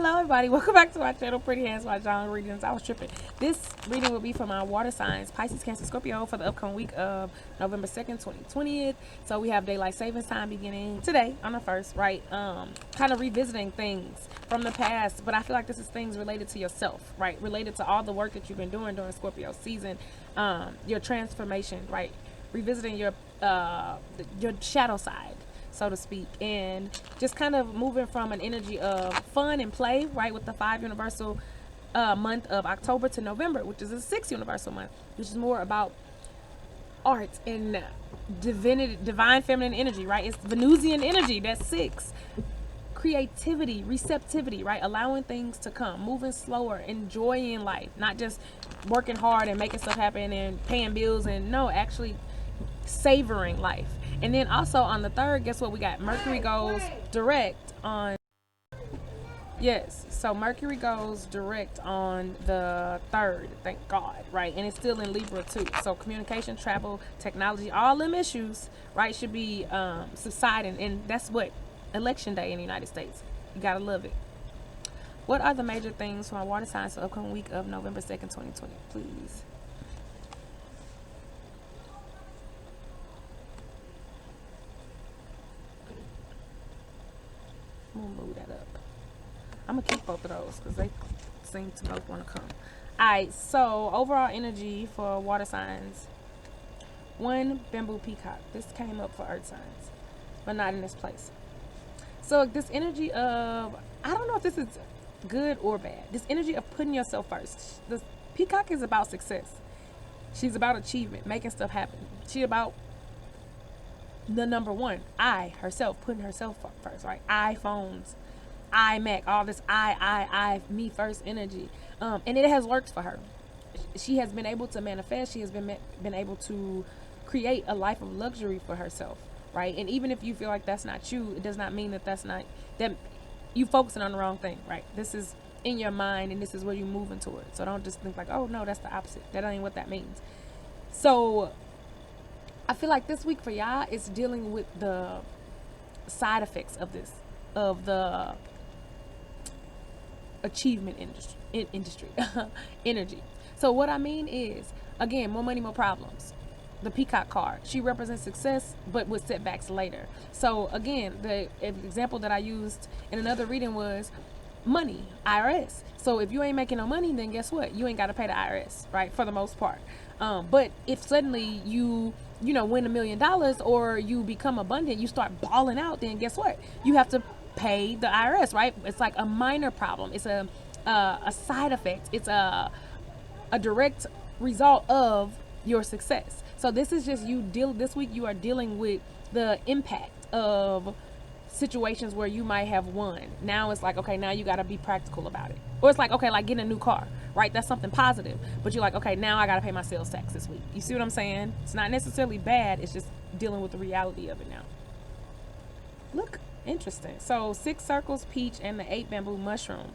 Hello everybody, welcome back to my channel, Pretty Hands MahJongg readings. I was tripping. This reading will be for my water signs, Pisces, Cancer, Scorpio, for the upcoming week of November 2nd, 2020. So we have daylight savings time beginning today on the 1st, right? Kind of revisiting things from the past, but I feel like this is things related to yourself, right? Related to all the work that you've been doing during Scorpio season, your transformation, right? Revisiting your shadow side, so to speak, and just kind of moving from an energy of fun and play, right, with the 5 universal month of October to November, which is a 6 universal month, which is more about art and divine feminine energy, right? It's Venusian energy, that's 6. Creativity, receptivity, right? Allowing things to come, moving slower, enjoying life, not just working hard and making stuff happen and paying bills, and no, actually savoring life. And then also on the 3rd, guess what we got? Mercury goes direct on, yes, so Mercury goes direct on the 3rd, thank God, right? And it's still in Libra too. So communication, travel, technology, all them issues, right, should be subsiding. And that's what election day in the United States. You gotta love it. What are the major things for my water signs for the upcoming week of November 2nd, 2020? Please. I'm gonna move that up. I'm gonna keep both of those because they seem to both want to come. Alright, so overall energy for water signs. 1, bamboo peacock. This came up for earth signs, but not in this place. So this energy of, I don't know if this is good or bad. This energy of putting yourself first. The peacock is about success. She's about achievement, making stuff happen. She's about the number one, I herself, putting herself first, right? iPhones, iMac, all this me first energy. And it has worked for her. She has been able to manifest. She has been able to create a life of luxury for herself, right? And even if you feel like that's not you, it does not mean that that you focusing on the wrong thing, right? This is in your mind, and this is where you're moving towards. So don't just think like, oh no, that's the opposite. That ain't what that means. So I feel like this week for y'all is dealing with the side effects of this, of the achievement industry energy. So what I mean is, again, more money, more problems. The peacock card, she represents success but with setbacks later. So again, the example that I used in another reading was money, IRS. So if you ain't making no money, then guess what? You ain't got to pay the IRS, right? For the most part. But if suddenly you win $1 million or you become abundant, you start balling out, then guess what? You have to pay the IRS, right? It's like a minor problem. It's a side effect. It's a direct result of your success. So this is just this week you are dealing with the impact of situations where you might have won. Now it's like, okay, now you got to be practical about it. Or it's like, okay, like getting a new car, right? That's something positive. But you're like, okay, now I got to pay my sales tax this week. You see what I'm saying? It's not necessarily bad. It's just dealing with the reality of it now. Look, interesting. So 6 circles, peach, and the 8 bamboo mushroom.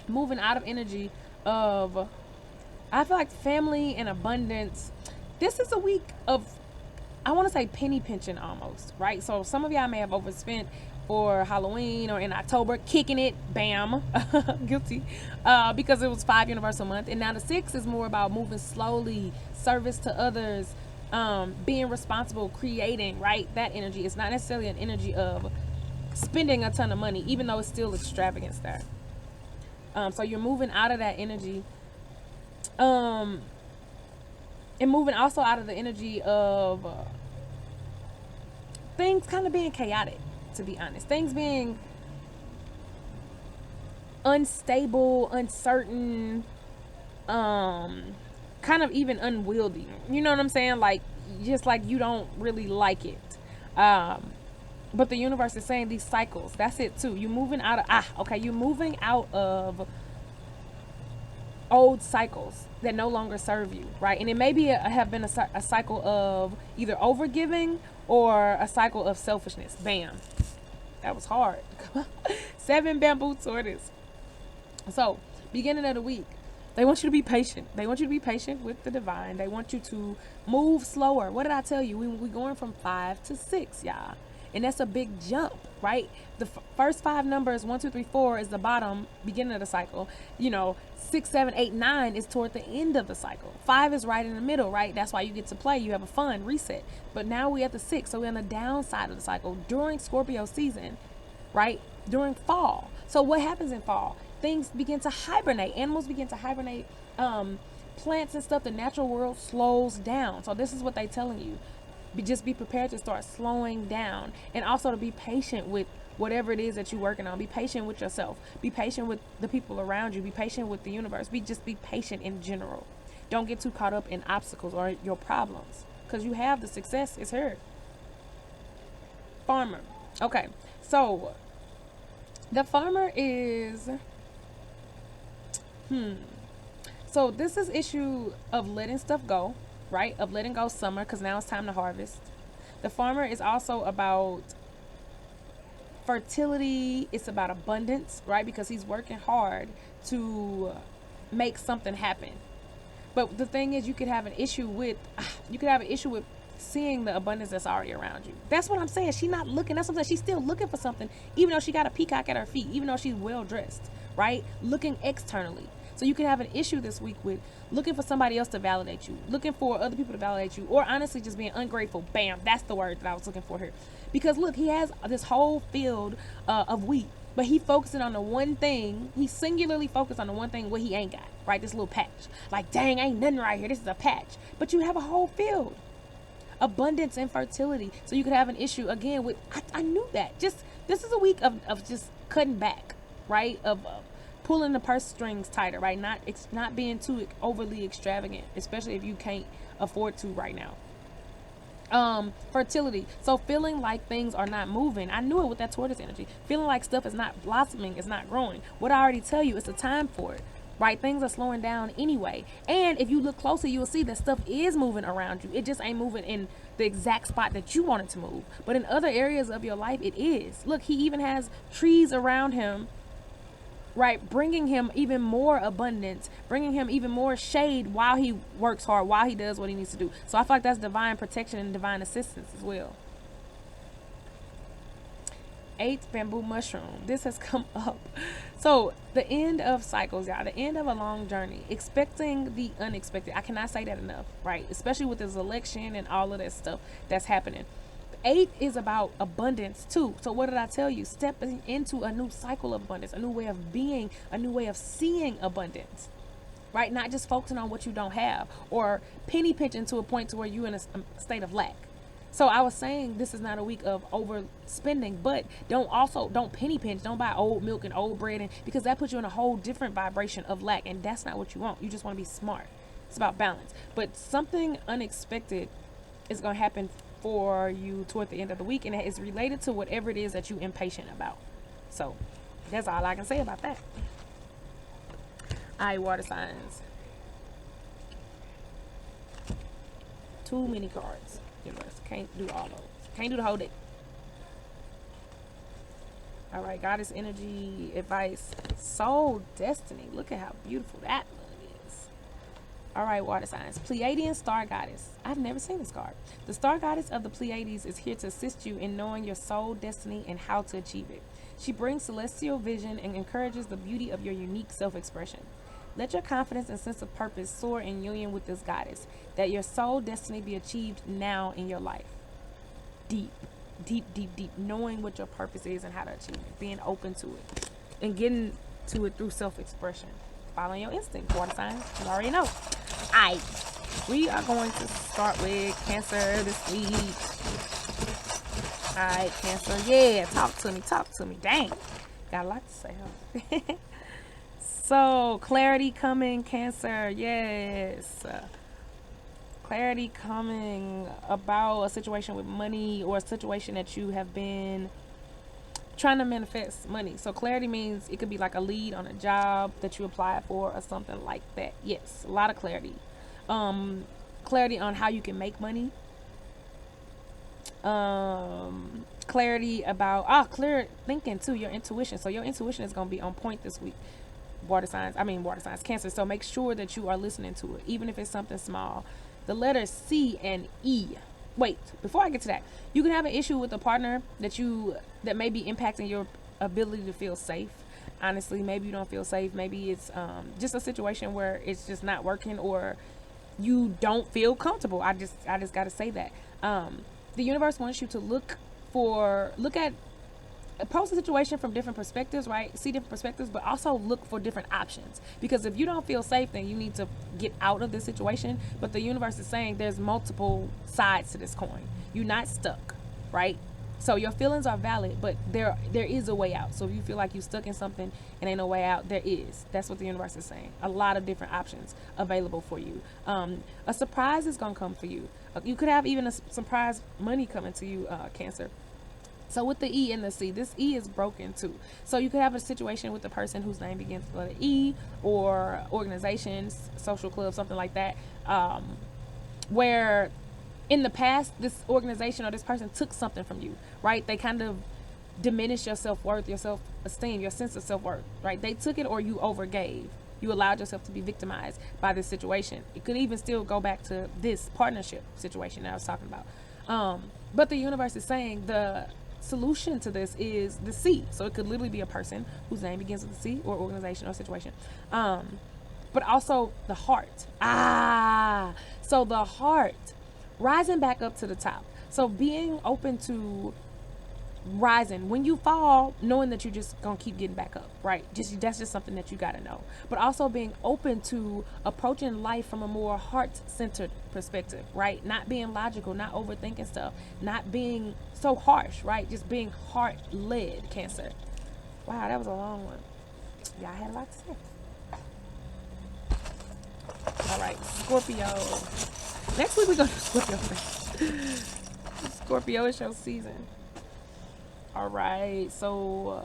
Moving out of energy of, I feel like family and abundance. This is a week of, I want to say penny pinching almost, right? So some of y'all may have overspent for Halloween or in October, kicking it, bam, guilty, because it was 5 universal month. And now the 6 is more about moving slowly, service to others, being responsible, creating, right? That energy is not necessarily an energy of spending a ton of money, even though it's still extravagance there. So you're moving out of that energy. And moving also out of the energy of things kind of being chaotic, to be honest. Things being unstable, uncertain, kind of even unwieldy. You know what I'm saying? Like, just like you don't really like it. But the universe is saying these cycles. That's it too. You're moving out of, you're moving out of old cycles that no longer serve you, right? And it may be have been a cycle of either overgiving or a cycle of selfishness. Bam. That was hard. 7 bamboo tortoise. So, beginning of the week, they want you to be patient. They want you to be patient with the divine. They want you to move slower. What did I tell you? We're going from 5 to 6, y'all. And that's a big jump, right? The first 5 numbers, 1, 2, 3, 4 is the bottom, beginning of the cycle. 6, 7, 8, 9 is toward the end of the cycle. 5 is right in the middle, right? That's why you get to play. You have a fun reset. But now we're at the 6, so we're on the downside of the cycle during Scorpio season, right? During fall. So what happens in fall? Things begin to hibernate. Animals begin to hibernate. Plants and stuff, the natural world slows down. So this is what they're telling you. Just be prepared to start slowing down, and also to be patient with whatever it is that you're working on. Be patient with yourself. Be patient with the people around you. Be patient with the universe. Be patient in general. Don't get too caught up in obstacles or your problems, because you have the success. It's here. Farmer. Okay, so the farmer is so this is issue of letting stuff go, right? Of letting go summer, because now it's time to harvest. The farmer is also about fertility. It's about abundance, right? Because he's working hard to make something happen. But the thing is, you could have an issue with seeing the abundance that's already around you. That's what I'm saying. She's not looking. That's what I'm saying. She's still looking for something, even though she got a peacock at her feet, even though she's well dressed, right? Looking externally. So you can have an issue this week with looking for somebody else to validate you, looking for other people to validate you, or honestly just being ungrateful. Bam, that's the word that I was looking for here. Because look, he has this whole field of wheat, but he focusing on the one thing. He singularly focused on the one thing what he ain't got, right? This little patch. Like, dang, ain't nothing right here. This is a patch. But you have a whole field. Abundance and fertility. So you could have an issue again with, I knew that. This is a week of just cutting back, right? Of pulling the purse strings tighter, right? Not being too overly extravagant, especially if you can't afford to right now. Fertility. So feeling like things are not moving. I knew it with that Taurus energy. Feeling like stuff is not blossoming, is not growing. What I already tell you, it's a time for it, right? Things are slowing down anyway. And if you look closer, you'll see that stuff is moving around you. It just ain't moving in the exact spot that you want it to move. But in other areas of your life, it is. Look, he even has trees around him, right, bringing him even more abundance, bringing him even more shade while he works hard, while he does what he needs to do. So I feel like that's divine protection and divine assistance as well. 8, bamboo mushroom. This has come up. So the end of cycles, y'all, the end of a long journey, expecting the unexpected. I cannot say that enough, right? Especially with this election and all of that stuff that's happening. 8 is about abundance too. So what did I tell you? Stepping into a new cycle of abundance, a new way of being, a new way of seeing abundance, right? Not just focusing on what you don't have, or penny pinching to a point to where you're in a state of lack. So I was saying this is not a week of overspending, but don't penny pinch. Don't buy old milk and old bread, because that puts you in a whole different vibration of lack, and that's not what you want. You just want to be smart. It's about balance. But something unexpected is going to happen for you toward the end of the week, and it is related to whatever it is that you're impatient about. So that's all I can say about that. All right, water signs. Too many cards. Can't do all those. Can't do the whole deck. All right, goddess energy, advice, soul destiny. Look at how beautiful that is. All right, water signs. Pleiadian star goddess. I've never seen this card. The star goddess of the Pleiades is here to assist you in knowing your soul destiny and how to achieve it. She brings celestial vision and encourages the beauty of your unique self-expression. Let your confidence and sense of purpose soar in union with this goddess, that your soul destiny be achieved now in your life. Deep, deep, deep, deep. Knowing what your purpose is and how to achieve it. Being open to it. And getting to it through self-expression. Following your instinct, water signs. You already know. Alright. We are going to start with Cancer this week. Alright, Cancer. Yeah, talk to me. Dang. Got a lot to say, huh? So, clarity coming, Cancer. Yes. Clarity coming about a situation with money, or a situation that you have been trying to manifest money. So clarity means it could be like a lead on a job that you applied for, or something like that. Yes, a lot of clarity. Clarity on how you can make money. Clarity about clear thinking too, your intuition. So your intuition is going to be on point this week. Water signs, Cancer. So make sure that you are listening to it, even if it's something small. The letters C and E. wait, before I get to that, you can have an issue with a partner that may be impacting your ability to feel safe. Honestly, maybe you don't feel safe. Maybe it's just a situation where it's just not working, or you don't feel comfortable. I just got to say that. The universe wants you to look at approach the situation from different perspectives, right? See different perspectives, but also look for different options. Because if you don't feel safe, then you need to get out of this situation. But the universe is saying there's multiple sides to this coin. You're not stuck, right? So your feelings are valid, but there is a way out. So if you feel like you're stuck in something and ain't no way out, there is. That's what the universe is saying. A lot of different options available for you. A surprise is gonna come for you. You could have even a surprise money coming to you, Cancer. So with the E and the C, this E is broken too. So you could have a situation with a person whose name begins with the letter E, or organizations, social club, something like that, where in the past this organization or this person took something from you, right? They kind of diminished your self-worth, your self-esteem, your sense of self-worth, right? They took it, or you overgave. You allowed yourself to be victimized by this situation. It could even still go back to this partnership situation that I was talking about. But the universe is saying the solution to this is the C. So it could literally be a person whose name begins with the C, or organization or situation. But also the heart. So the heart rising back up to the top. So being open to rising when you fall, knowing that you're just gonna keep getting back up, right? That's just something that you gotta know. But also being open to approaching life from a more heart-centered perspective, right? Not being logical, not overthinking stuff, not being so harsh, right? Just being heart-led, Cancer. Wow, that was a long one. Yeah, I had a lot to say. All right, Scorpio. Next week we're gonna do Scorpio. Scorpio is your season. All right, so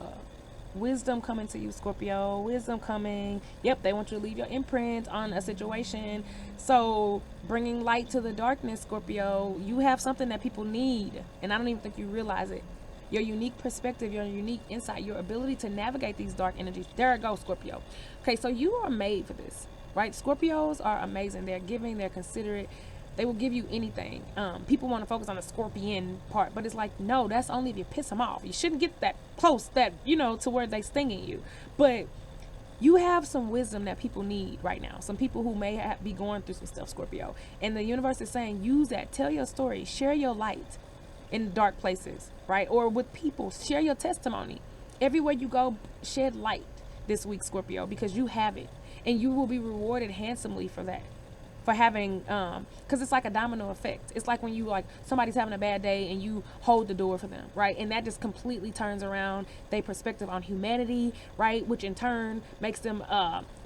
wisdom coming to you, Scorpio. Wisdom coming. Yep, they want you to leave your imprint on a situation. So bringing light to the darkness, Scorpio. You have something that people need, and I don't even think you realize it. Your unique perspective, your unique insight, your ability to navigate these dark energies. There it goes, Scorpio. Okay, so you are made for this, right? Scorpios are amazing. They're giving, they're considerate. They will give you anything. People want to focus on the scorpion part, but it's like, no, that's only if you piss them off. You shouldn't get that close, that, to where they stinging you. But you have some wisdom that people need right now. Some people who may be going through some stuff, Scorpio. And the universe is saying, use that. Tell your story. Share your light in dark places, right? Or with people. Share your testimony. Everywhere you go, shed light this week, Scorpio, because you have it. And you will be rewarded handsomely for that. For having, because it's like a domino effect. It's like when you, like, somebody's having a bad day and you hold the door for them, right? And that just completely turns around their perspective on humanity, right? Which in turn makes them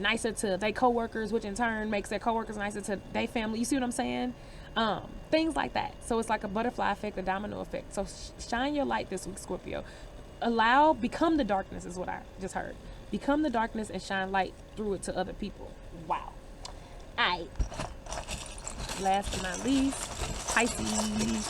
nicer to their coworkers, which in turn makes their coworkers nicer to their family. You see what I'm saying? Things like that. So it's like a butterfly effect, a domino effect. So shine your light this week, Scorpio. Become the darkness is what I just heard. Become the darkness and shine light through it to other people. Wow. All right. Last but not least, Pisces.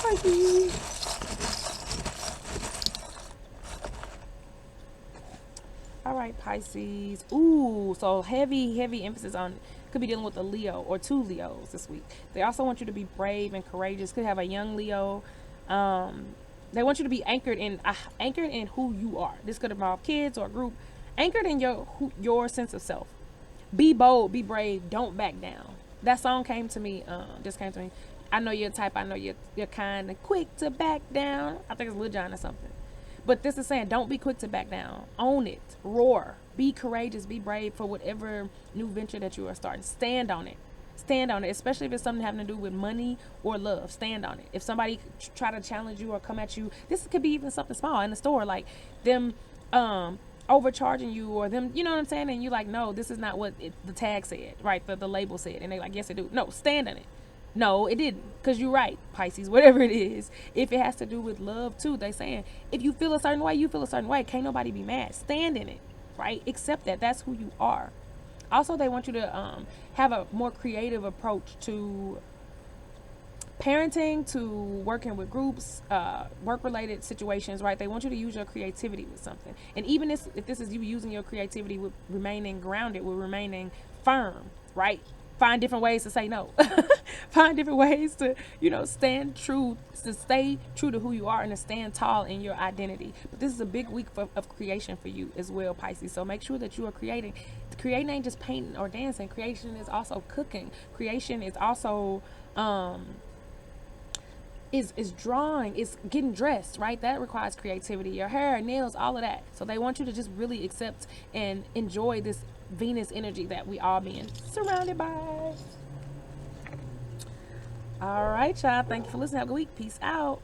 All right, Pisces. Ooh, so heavy emphasis on, could be dealing with a Leo or two Leos this week. They also want you to be brave and courageous. Could have a young Leo. They want you to be anchored in who you are. This could involve kids or a group. Anchored in your sense of self. Be bold, be brave, don't back down. That song came to me, I know you're type, I know you're kind of quick to back down. I think it's Lil Jon or something. But this is saying, don't be quick to back down. Own it. Roar. Be courageous, be brave for whatever new venture that you are starting. Stand on it. Stand on it, especially if it's something having to do with money or love. Stand on it. If somebody try to challenge you or come at you, this could be even something small in the store, like them overcharging you, or them, you know what I'm saying, and you like, no, this is not what the tag said, right? The label said, and they like, yes it do. No, stand on it. No, it didn't, because you're right, Pisces, whatever it is. If it has to do with love too, they saying, if you feel a certain way, you feel a certain way. Can't nobody be mad. Stand in it, right? Accept that. That's who you are. Also, they want you to have a more creative approach to parenting, to working with groups, work-related situations, right? They want you to use your creativity with something. And even if this is you using your creativity with remaining grounded, with remaining firm, right? find different ways to say no. Find different ways to, you know, stand true, to stay true to who you are and to stand tall in your identity. But this is a big week of creation for you as well, Pisces. So make sure that you are creating. Creating ain't just painting or dancing. Creation is also cooking. Creation is also is drawing, is getting dressed, right? That requires creativity. Your hair, nails, all of that. So they want you to just really accept and enjoy this Venus energy that we all being surrounded by. All right, y'all. Thank you for listening. Have a good week. Peace out.